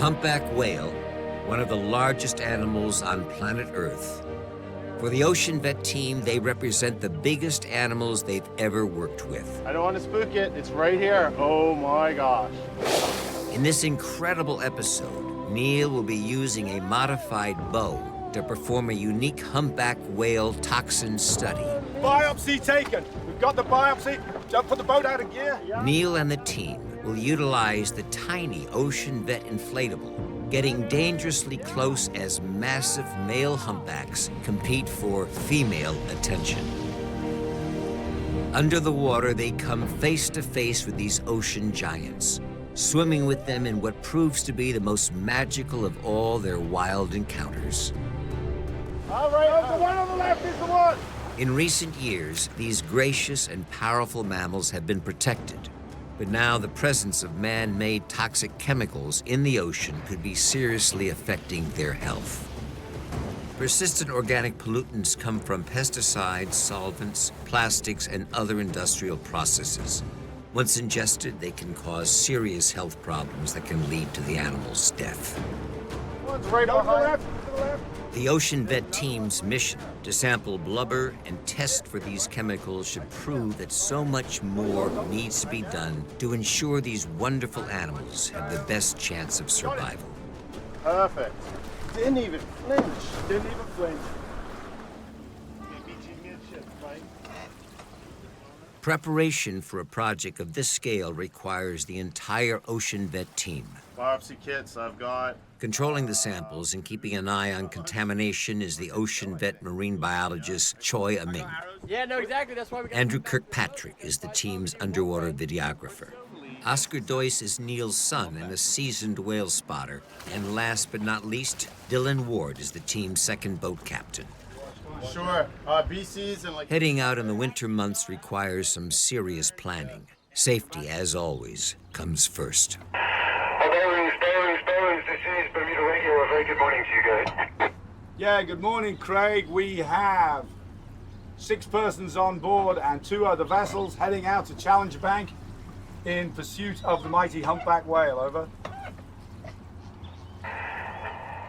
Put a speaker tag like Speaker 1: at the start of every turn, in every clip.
Speaker 1: humpback whale, one of the largest animals on planet Earth. For the Ocean Vet team, they represent the biggest animals they've ever worked with.
Speaker 2: I don't want to spook it. It's right here. Oh my gosh.
Speaker 1: In this incredible episode, Neil will be using a modified bow to perform a unique humpback whale toxin study.
Speaker 2: Biopsy taken. We've got the biopsy. Don't put the boat out of gear.
Speaker 1: Neil and the team will utilize the tiny Ocean Vet inflatable, getting dangerously close as massive male humpbacks compete for female attention. Under the water, they come face to face with these ocean giants, swimming with them in what proves to be the most magical of all their wild encounters.
Speaker 2: All right, the one on the left is the one.
Speaker 1: In recent years, these gracious and powerful mammals have been protected. But now the presence of man-made toxic chemicals in the ocean could be seriously affecting their health. Persistent organic pollutants come from pesticides, solvents, plastics, and other industrial processes. Once ingested, they can cause serious health problems that can lead to the animal's death.
Speaker 2: One's right on the left, to the left.
Speaker 1: The Ocean Vet team's mission to sample blubber and test for these chemicals should prove that so much more needs to be done to ensure these wonderful animals have the best chance of survival.
Speaker 2: Perfect. Didn't even flinch. Didn't even flinch.
Speaker 1: Preparation for a project of this scale requires the entire Ocean Vet team.
Speaker 2: Biopsy kits I've got.
Speaker 1: Controlling the samples and keeping an eye on contamination is the Ocean Vet marine biologist Choi Aming.
Speaker 3: Yeah, no, exactly. That's why we got...
Speaker 1: Andrew Kirkpatrick is the team's underwater videographer. Oscar Doyce is Neil's son and a seasoned whale spotter. And last but not least, Dylan Ward is the team's second boat captain.
Speaker 2: Sure. BC's and like...
Speaker 1: Heading out in the winter months requires some serious planning. Safety, as always, comes first.
Speaker 4: This is Bermuda Radio. A very good morning to you guys.
Speaker 5: Yeah, good morning, Craig. We have 6 persons on board and 2 other vessels heading out to Challenger Bank in pursuit of the mighty humpback whale. Over.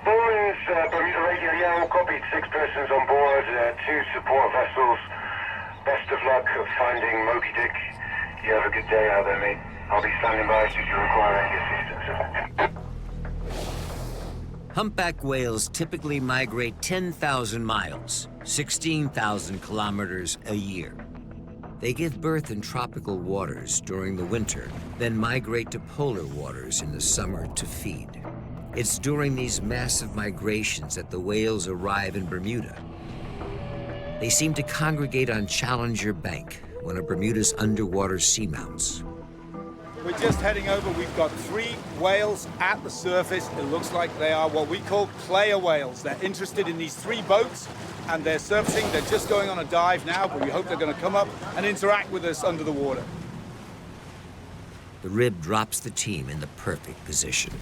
Speaker 4: Boys, Bermuda Radio. Yeah, all copied. 6 persons on board, 2 support vessels. Best of luck of finding Moby Dick. You have a good day out there, mate. I'll be standing by should you require any assistance.
Speaker 1: Humpback whales typically migrate 10,000 miles, 16,000 kilometers a year. They give birth in tropical waters during the winter, then migrate to polar waters in the summer to feed. It's during these massive migrations that the whales arrive in Bermuda. They seem to congregate on Challenger Bank, one of Bermuda's underwater seamounts.
Speaker 5: We're just heading over. We've got 3 whales at the surface. It looks like they are what we call player whales. They're interested in these 3 boats and they're surfacing. They're just going on a dive now, but we hope they're going to come up and interact with us under the water.
Speaker 1: The rib drops the team in the perfect position.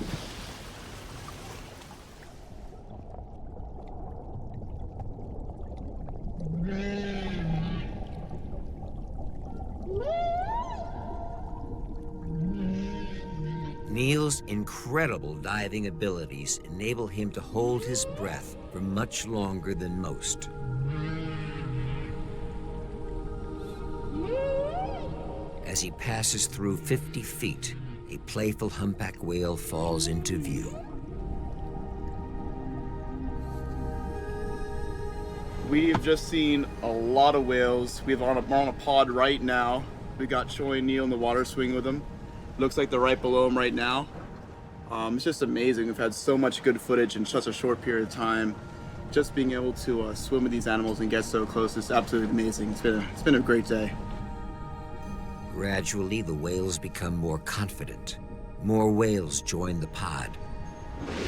Speaker 1: Neil's incredible diving abilities enable him to hold his breath for much longer than most. As he passes through 50 feet, a playful humpback whale falls into view.
Speaker 6: We've just seen a lot of whales. We're on a pod right now. We got Choi and Neil in the water swing with them. Looks like they're right below him right now. It's just amazing. We've had so much good footage in such a short period of time. Just being able to swim with these animals and get so close is absolutely amazing. It's been a great day.
Speaker 1: Gradually, the whales become more confident. More whales join the pod.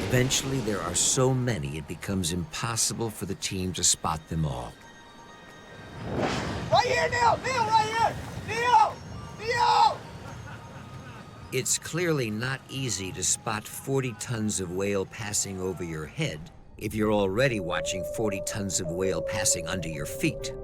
Speaker 1: Eventually, there are so many it becomes impossible for the team to spot them all.
Speaker 3: Right here, Neil! Neil, right here! Neil! Neil!
Speaker 1: It's clearly not easy to spot 40 tons of whale passing over your head if you're already watching 40 tons of whale passing under your feet.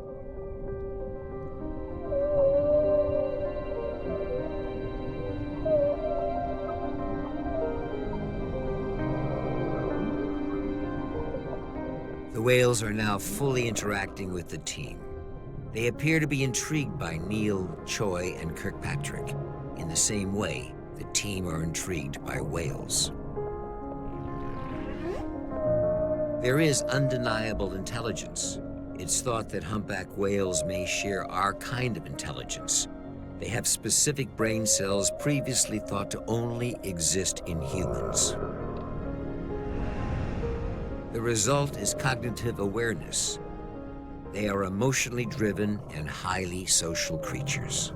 Speaker 1: The whales are now fully interacting with the team. They appear to be intrigued by Neil, Choi, and Kirkpatrick in the same way the team are intrigued by whales. There is undeniable intelligence. It's thought that humpback whales may share our kind of intelligence. They have specific brain cells previously thought to only exist in humans. The result is cognitive awareness. They are emotionally driven and highly social creatures.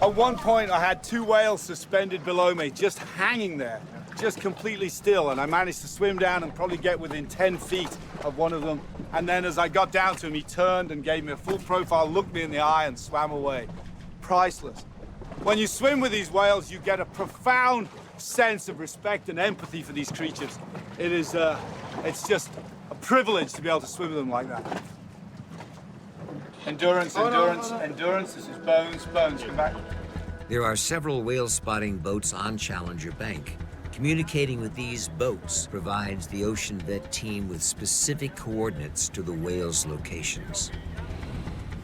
Speaker 5: At one point, I had 2 whales suspended below me, just hanging there, just completely still, and I managed to swim down and probably get within 10 feet of one of them. And then as I got down to him, he turned and gave me a full profile, looked me in the eye, and swam away. Priceless. When you swim with these whales, you get a profound sense of respect and empathy for these creatures. It is, it's just a privilege to be able to swim with them like that. Endurance, endurance, endurance. This is bones, bones. Come back.
Speaker 1: There are several whale spotting boats on Challenger Bank. Communicating with these boats provides the Ocean Vet team with specific coordinates to the whales' locations.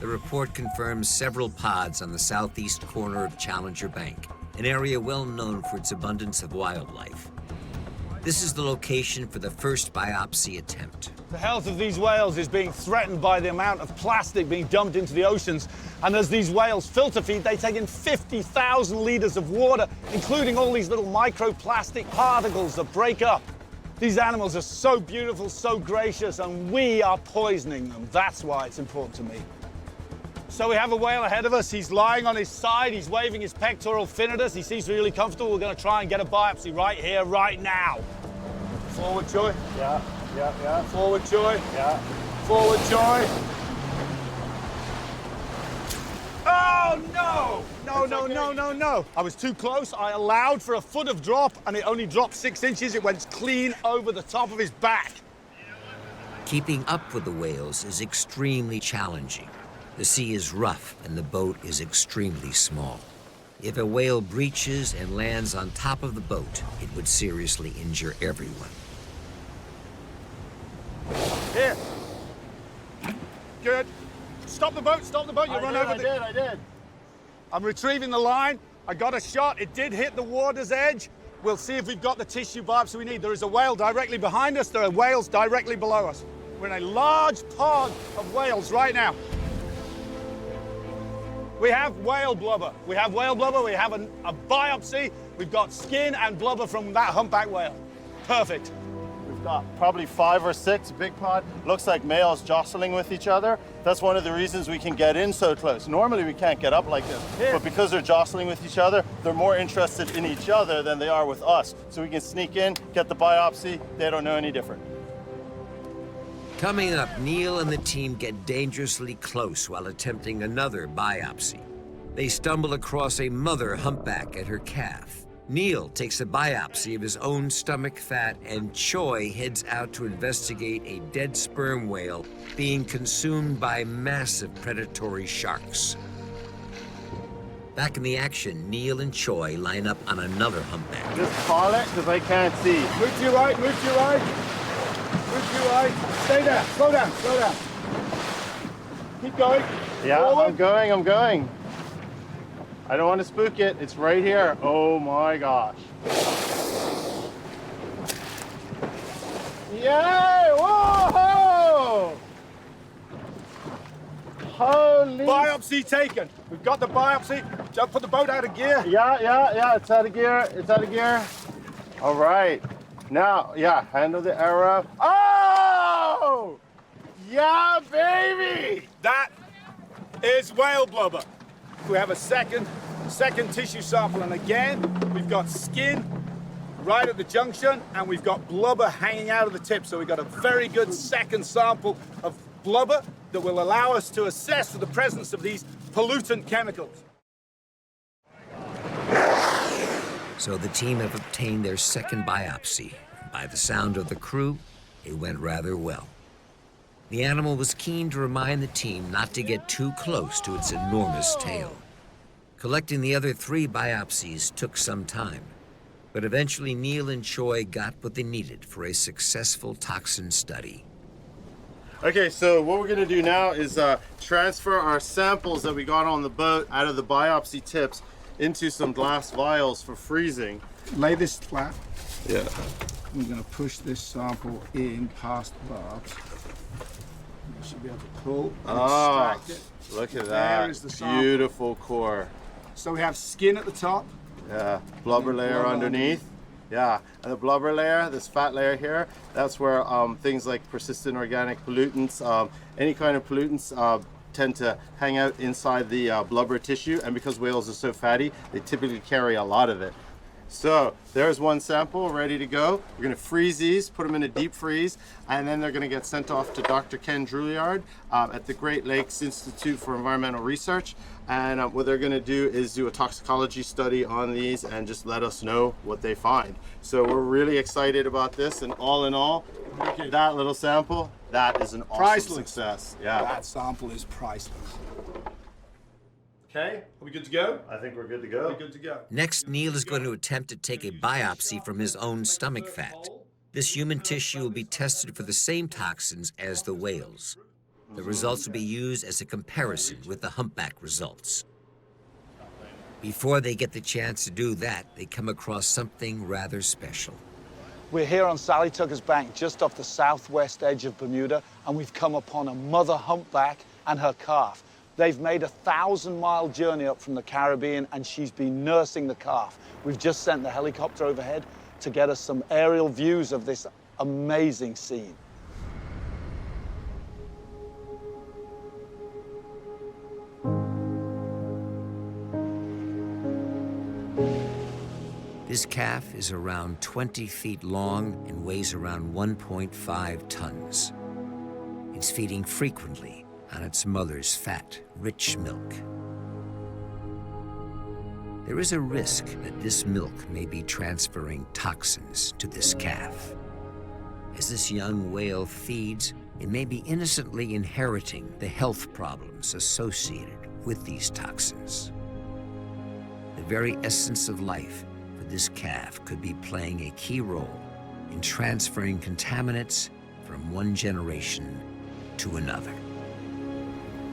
Speaker 1: The report confirms several pods on the southeast corner of Challenger Bank, an area well known for its abundance of wildlife. This is the location for the first biopsy attempt.
Speaker 5: The health of these whales is being threatened by the amount of plastic being dumped into the oceans. And as these whales filter feed, they take in 50,000 liters of water, including all these little microplastic particles that break up. These animals are so beautiful, so gracious, and we are poisoning them. That's why it's important to me. So we have a whale ahead of us. He's lying on his side. He's waving his pectoral fin at us. He seems really comfortable. We're going to try and get a biopsy right here, right now. Forward, Choi.
Speaker 2: Yeah.
Speaker 5: Forward, Choi.
Speaker 2: Yeah.
Speaker 5: Forward, Choi. Oh, no! No. I was too close. I allowed for a foot of drop, and it only dropped 6 inches. It went clean over the top of his back.
Speaker 1: Keeping up with the whales is extremely challenging. The sea is rough and the boat is extremely small. If a whale breaches and lands on top of the boat, it would seriously injure everyone.
Speaker 5: Here. Good. Stop the boat, You run over the...
Speaker 2: I did.
Speaker 5: I'm retrieving the line. I got a shot. It did hit the water's edge. We'll see if we've got the tissue biopsy we need. There is a whale directly behind us. There are whales directly below us. We're in a large pod of whales right now. We have whale blubber. We have a biopsy. We've got skin and blubber from that humpback whale. Perfect.
Speaker 2: We've got probably 5 or 6 big pod. Looks like males jostling with each other. That's one of the reasons we can get in so close. Normally we can't get up like this, but because they're jostling with each other, they're more interested in each other than they are with us. So we can sneak in, get the biopsy. They don't know any different.
Speaker 1: Coming up, Neil and the team get dangerously close while attempting another biopsy. They stumble across a mother humpback and her calf. Neil takes a biopsy of his own stomach fat, and Choi heads out to investigate a dead sperm whale being consumed by massive predatory sharks. Back in the action, Neil and Choi line up on another humpback.
Speaker 2: Just call it, because I can't see.
Speaker 5: Move to your right, move to your right. Move to your right. Stay there. Slow down. Keep going.
Speaker 2: Yeah,
Speaker 5: Forward.
Speaker 2: I'm going. I don't want to spook it. It's right here. Oh my gosh. Yay! Whoa! Holy...
Speaker 5: Biopsy taken. We've got the biopsy. Just put the boat out of gear.
Speaker 2: Yeah. It's out of gear. All right. Now, handle the arrow. Oh! Yeah, baby!
Speaker 5: That is whale blubber. We have a second tissue sample, and again, we've got skin right at the junction, and we've got blubber hanging out of the tip. So we've got a very good second sample of blubber that will allow us to assess for the presence of these pollutant chemicals.
Speaker 1: So the team have obtained their second biopsy. By the sound of the crew, it went rather well. The animal was keen to remind the team not to get too close to its enormous tail. Collecting the other 3 biopsies took some time, but eventually Neil and Choi got what they needed for a successful toxin study.
Speaker 2: Okay, so what we're gonna do now is transfer our samples that we got on the boat out of the biopsy tips into some glass vials for freezing.
Speaker 5: Lay this flat.
Speaker 2: Yeah.
Speaker 5: I'm going to push this sample in past the barbs. You should be able to pull and extract it.
Speaker 2: Look at
Speaker 5: There
Speaker 2: that.
Speaker 5: is the sample.
Speaker 2: Beautiful core.
Speaker 5: So we have skin at the top.
Speaker 2: Yeah, blubber layer
Speaker 5: blubber
Speaker 2: underneath. Yeah, and the blubber layer, this fat layer here, that's where things like persistent organic pollutants, any kind of pollutants tend to hang out inside the blubber tissue, and because whales are so fatty, they typically carry a lot of it. So there's one sample ready to go. We're gonna freeze these, put them in a deep freeze, and then they're gonna get sent off to Dr. Ken Drouillard at the Great Lakes Institute for Environmental Research. And what they're gonna do is do a toxicology study on these and just let us know what they find. So we're really excited about this, and all in all, that little sample, that is an awesome success. Yeah.
Speaker 5: That sample is priceless.
Speaker 2: Okay,
Speaker 5: Are we good to go?
Speaker 2: I think we're good to go.
Speaker 5: We're good to go.
Speaker 1: Next, Neil is going to attempt to take a biopsy from his own stomach fat. This human tissue will be tested for the same toxins as the whales. The results will be used as a comparison with the humpback results. Before they get the chance to do that, they come across something rather special.
Speaker 7: We're here on Sally Tucker's Bank, just off the southwest edge of Bermuda, and we've come upon a mother humpback and her calf. They've made a 1,000-mile journey up from the Caribbean, and she's been nursing the calf. We've just sent the helicopter overhead to get us some aerial views of this amazing scene.
Speaker 1: This calf is around 20 feet long and weighs around 1.5 tons. It's feeding frequently on its mother's fat, rich milk. There is a risk that this milk may be transferring toxins to this calf. As this young whale feeds, it may be innocently inheriting the health problems associated with these toxins. The very essence of life for this calf could be playing a key role in transferring contaminants from one generation to another.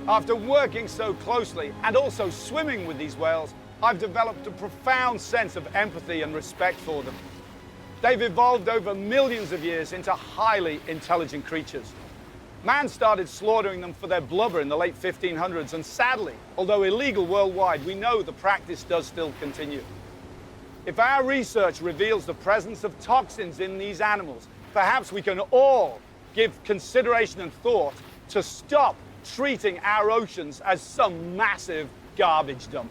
Speaker 7: After working so closely and also swimming with these whales, I've developed a profound sense of empathy and respect for them. They've evolved over millions of years into highly intelligent creatures. Man started slaughtering them for their blubber in the late 1500s, and sadly, although illegal worldwide, we know the practice does still continue. If our research reveals the presence of toxins in these animals, perhaps we can all give consideration and thought to stop treating our oceans as some massive garbage dump.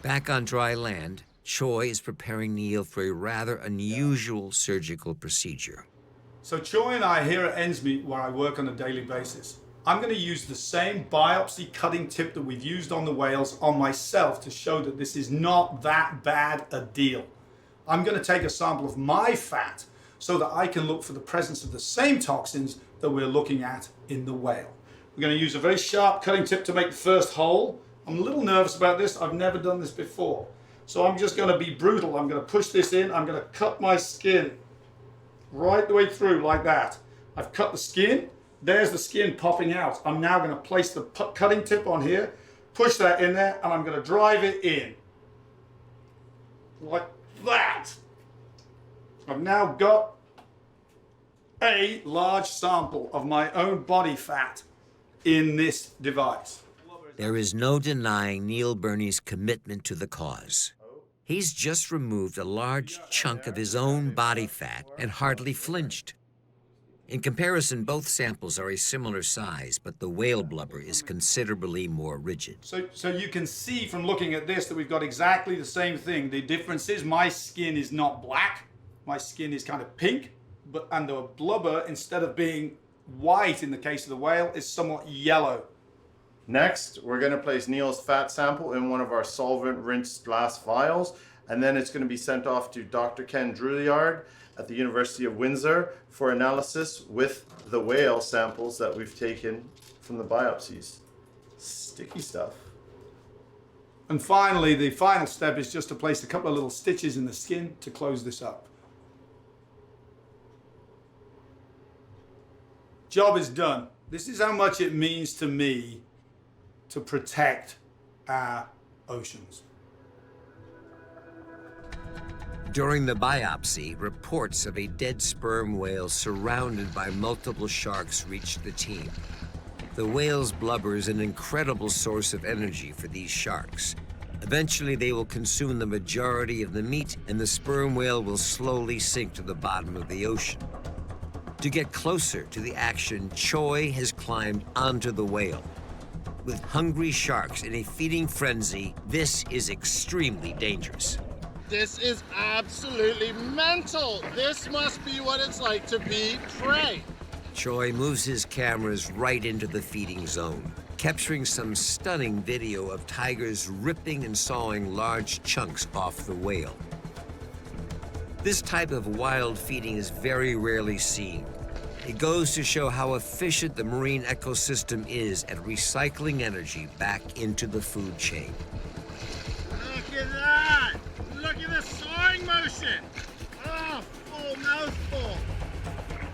Speaker 1: Back on dry land, Choi is preparing Neil for a rather unusual surgical procedure.
Speaker 5: So Choi and I here at Ensmeet, where I work on a daily basis, I'm going to use the same biopsy cutting tip that we've used on the whales on myself to show that this is not that bad a deal. I'm going to take a sample of my fat so that I can look for the presence of the same toxins that we're looking at in the whale. We're going to use a very sharp cutting tip to make the first hole. I'm a little nervous about this. I've never done this before. So I'm just going to be brutal. I'm going to push this in. I'm going to cut my skin right the way through like that. I've cut the skin. There's the skin popping out. I'm now going to place the cutting tip on here, push that in there, and I'm going to drive it in. Like that. I've now got a large sample of my own body fat in this device.
Speaker 1: There is no denying Neil Burnie's commitment to the cause. He's just removed a large chunk of his own body fat and hardly flinched. In comparison, both samples are a similar size, but the whale blubber is considerably more rigid.
Speaker 5: So you can see from looking at this that we've got exactly the same thing. The difference is my skin is not black. My skin is kind of pink, and the blubber, instead of being white in the case of the whale, is somewhat yellow.
Speaker 2: Next, we're going to place Neil's fat sample in one of our solvent rinsed glass vials, and then it's going to be sent off to Dr. Ken Drouillard at the University of Windsor for analysis with the whale samples that we've taken from the biopsies. Sticky stuff.
Speaker 5: And finally, the final step is just to place a couple of little stitches in the skin to close this up. Job is done. This is how much it means to me to protect our oceans.
Speaker 1: During the biopsy, reports of a dead sperm whale surrounded by multiple sharks reached the team. The whale's blubber is an incredible source of energy for these sharks. Eventually, they will consume the majority of the meat, and the sperm whale will slowly sink to the bottom of the ocean. To get closer to the action, Choi has climbed onto the whale. With hungry sharks in a feeding frenzy, this is extremely dangerous.
Speaker 2: This is absolutely mental. This must be what it's like to be prey.
Speaker 1: Choi moves his cameras right into the feeding zone, capturing some stunning video of tigers ripping and sawing large chunks off the whale. This type of wild feeding is very rarely seen. It goes to show how efficient the marine ecosystem is at recycling energy back into the food chain.
Speaker 2: Look at that! Look at the sawing motion! Oh, full mouthful.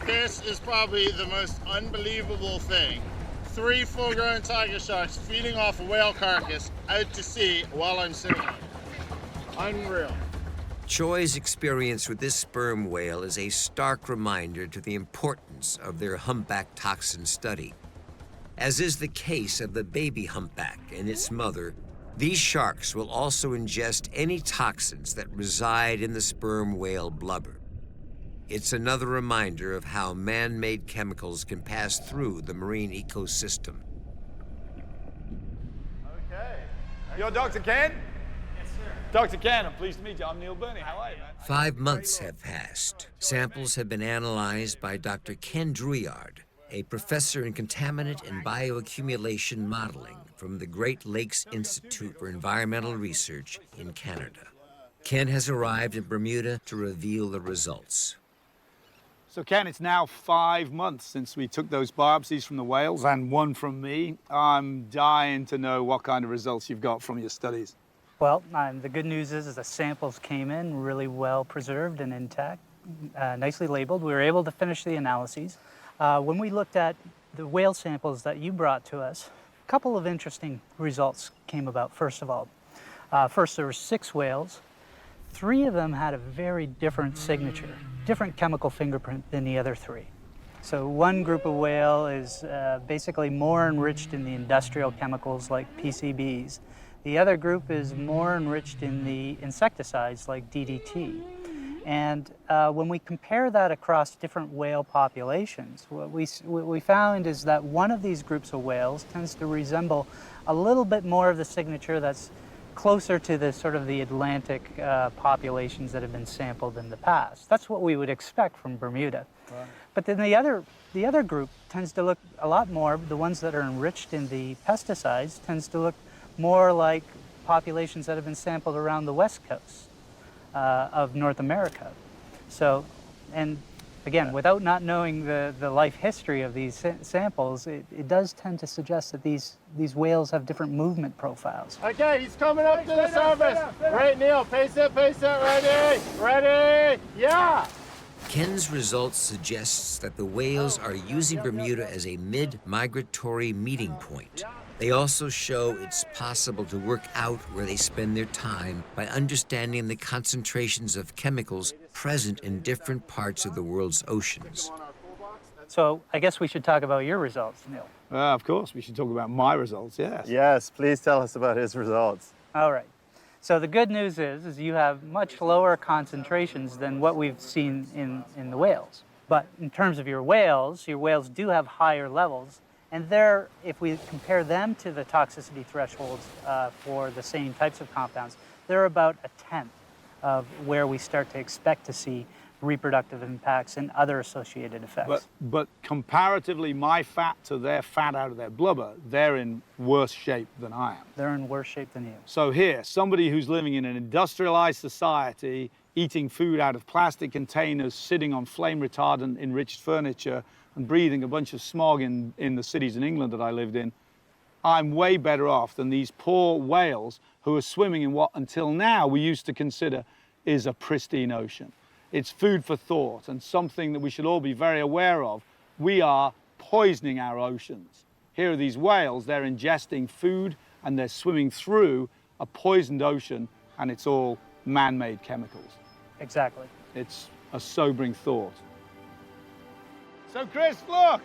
Speaker 2: This is probably the most unbelievable thing. 3 full-grown tiger sharks feeding off a whale carcass out to sea while I'm sitting on it. Unreal.
Speaker 1: Choi's experience with this sperm whale is a stark reminder to the importance of their humpback toxin study. As is the case of the baby humpback and its mother, these sharks will also ingest any toxins that reside in the sperm whale blubber. It's another reminder of how man-made chemicals can pass through the marine ecosystem.
Speaker 2: Okay.
Speaker 7: You're Dr. Ken? Yes, sir. Dr. Ken, I'm pleased to meet you. I'm Neil Burnie. How are you, man?
Speaker 1: 5 months have passed. Samples have been analyzed by Dr. Ken Drouillard, a professor in contaminant and bioaccumulation modeling from the Great Lakes Institute for Environmental Research in Canada. Ken has arrived in Bermuda to reveal the results.
Speaker 7: So, Ken, it's now 5 months since we took those biopsies from the whales and one from me. I'm dying to know what kind of results you've got from your studies.
Speaker 8: Well, the good news is the samples came in really well preserved and intact, nicely labeled. We were able to finish the analyses. When we looked at the whale samples that you brought to us, a couple of interesting results came about, first of all. First, there were 6 whales. 3 of them had a very different signature, different chemical fingerprint than the other 3. So one group of whale is basically more enriched in the industrial chemicals like PCBs. The other group is more enriched in the insecticides like DDT. And when we compare that across different whale populations, what we found is that one of these groups of whales tends to resemble a little bit more of the signature that's closer to the sort of the Atlantic populations that have been sampled in the past. That's what we would expect from Bermuda. Right. But then the other group tends to look a lot more, the ones that are enriched in the pesticides, tends to look more like populations that have been sampled around the west coast of North America. So, and again, without not knowing the life history of these samples, it does tend to suggest that these whales have different movement profiles.
Speaker 2: Okay, he's coming up to the surface. Right, Neil, pace it, ready, yeah!
Speaker 1: Ken's results suggests that the whales are using Bermuda as a mid-migratory meeting point. They also show it's possible to work out where they spend their time by understanding the concentrations of chemicals present in different parts of the world's oceans.
Speaker 8: So I guess we should talk about your results, Neil.
Speaker 7: Of course, we should talk about my results, yes.
Speaker 2: Yes, please tell us about his results.
Speaker 8: All right. So the good news is you have much lower concentrations than what we've seen in the whales. But in terms of your whales do have higher levels. And there, if we compare them to the toxicity thresholds for the same types of compounds, they're about 1/10 of where we start to expect to see reproductive impacts and other associated effects.
Speaker 7: But comparatively, my fat to their fat out of their blubber, they're in worse shape than I am.
Speaker 8: They're in worse shape than you.
Speaker 7: So here, somebody who's living in an industrialized society, eating food out of plastic containers, sitting on flame retardant enriched furniture, and breathing a bunch of smog in the cities in England that I lived in, I'm way better off than these poor whales who are swimming in what until now we used to consider is a pristine ocean. It's food for thought and something that we should all be very aware of. We are poisoning our oceans. Here are these whales, they're ingesting food and they're swimming through a poisoned ocean, and it's all man-made chemicals.
Speaker 8: Exactly.
Speaker 7: It's a sobering thought. So Chris, look,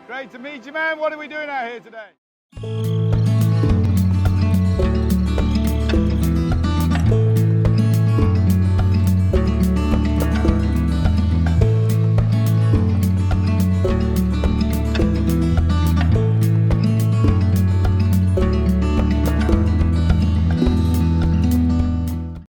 Speaker 7: great to meet you, man. What are we doing out here today?